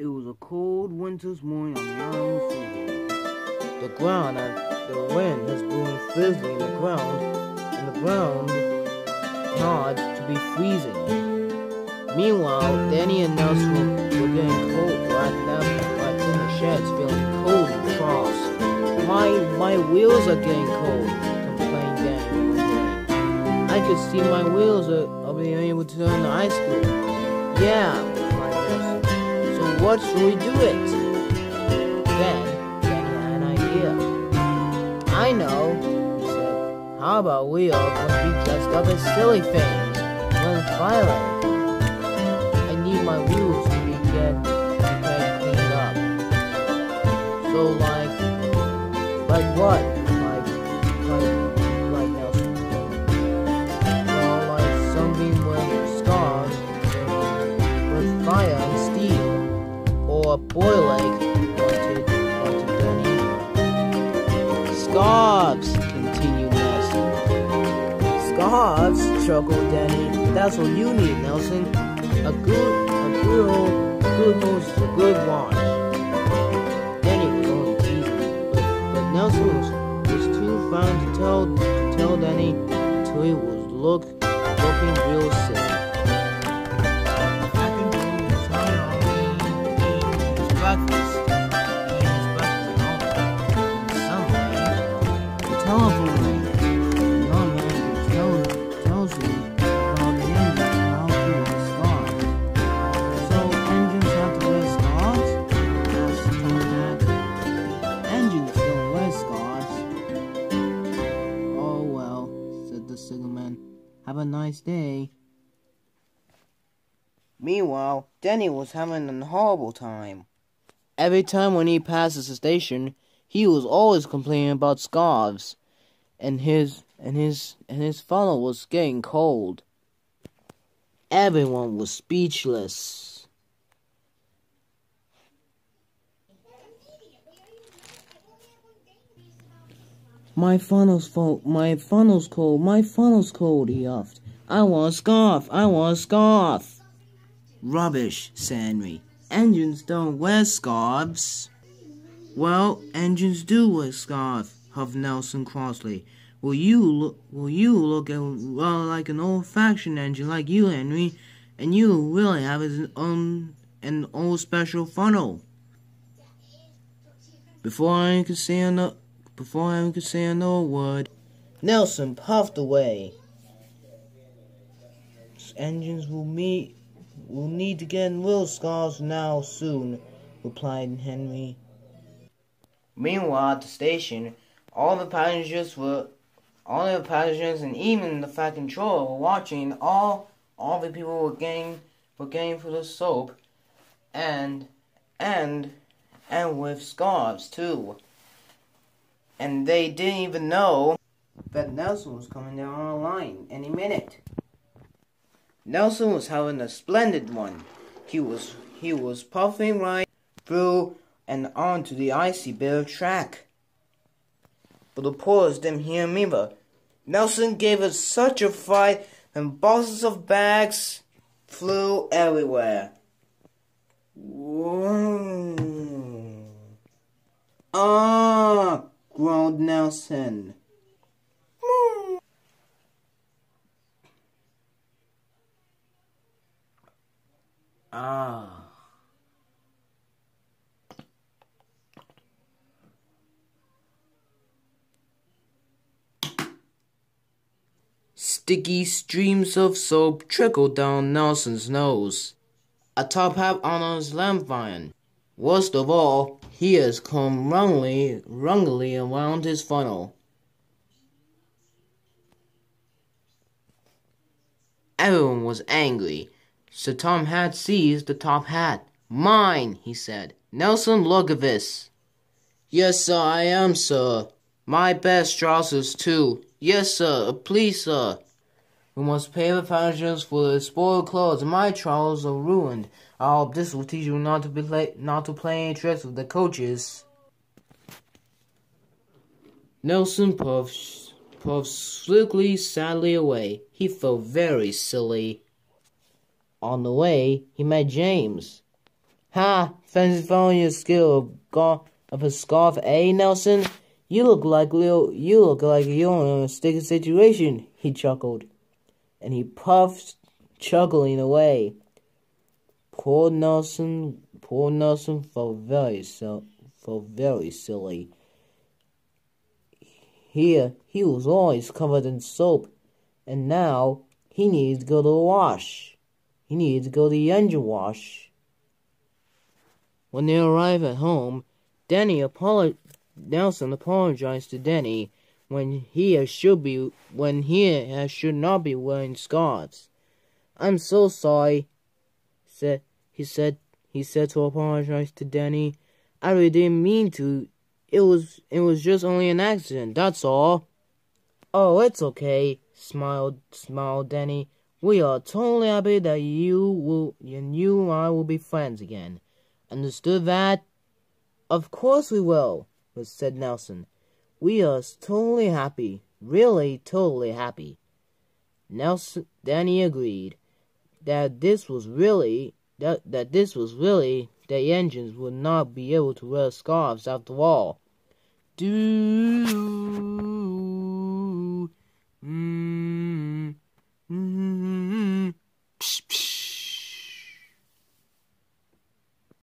It was a cold winter's morning on the island floor. The ground and the wind has blown fiercely in the ground, and the ground hard to be freezing. Meanwhile, Danny and Nelson were getting cold right in the sheds, feeling cold and cross. My wheels are getting cold, complained Danny one day. I could see my wheels are being able to turn the ice cube. Yeah, replied Nelson. So what should we do it? Then Danny had an idea. I know, he said. How about we all going to be dressed up as silly things when twilight? I need my wheels to be get cleaned up. So like what? Like Nelson. Well, like something with scarves with fire and steel, or a boy leg, wanted Danny. Scarves, continued Nelson. Scarves, chuckled Danny. That's what you need, Nelson. A good hose is a good wash. Danny was only teasing, but Nelson was too fine to tell Danny until he was looking real silly. Breakfast. The telephone rang. The young man tells you about the engine and how to wear scarves. So engines have to wear scarves? Asked Tom Cat. Engines don't wear scarves. Oh well, said the signalman. Have a nice day. Meanwhile, Danny was having a horrible time. Every time when he passes the station, he was always complaining about scarves, and his funnel was getting cold. Everyone was speechless. My funnel's cold, he huffed. I want a scarf. Rubbish, said Henry. Engines don't wear scarves. Well, engines do wear scarves, huffed Nelson crossly. Will you look like an old-fashioned engine like you, Henry, and you really have an old special funnel. Before I could say another word, Nelson puffed away. Engines will need to get real scarves now soon, replied Henry. Meanwhile, at the station, all the passengers and even the fat controller were watching. All the people were getting for the soap, and with scarves too. And they didn't even know that Nelson was coming down on the line any minute. Nelson was having a splendid one. He was puffing right through and onto the icy bit of track. But the porters didn't hear him either. Nelson gave it such a fright, and boxes of bags flew everywhere. Whoa. Ah, groaned Nelson. Ah. Sticky streams of soap trickled down Nelson's nose. A top hat on his lamp iron. Worst of all, he has come wrongly around his funnel. Everyone was angry. So Tom had seized the top hat. Mine, he said. Nelson, look at this. Yes, sir, I am, sir. My best trousers, too. Yes, sir, please, sir. We must pay the passengers for their spoiled clothes. My trousers are ruined. I hope this will teach you not to play any tricks with the coaches. Nelson puffed slickly, sadly away. He felt very silly. On the way, he met James. Ha! Fancy found your skill of a scarf, eh, Nelson? You look like you're in a sticky situation, he chuckled. And he puffed, chuckling away. Poor Nelson felt very silly. Here, he was always covered in soap, and now he needed to go to the wash. He needed to go to the engine wash. When they arrived at home, Nelson apologized to Denny when he should not be wearing scarves. "I'm so sorry," he said to apologize to Denny. "I really didn't mean to. It was just only an accident, that's all." "Oh, it's okay," smiled Denny. "We are totally happy that you and I will be friends again. Understood that?" "Of course we will," said Nelson. "We are totally happy. Really totally happy." Danny agreed that this was really the engines would not be able to wear scarves after all.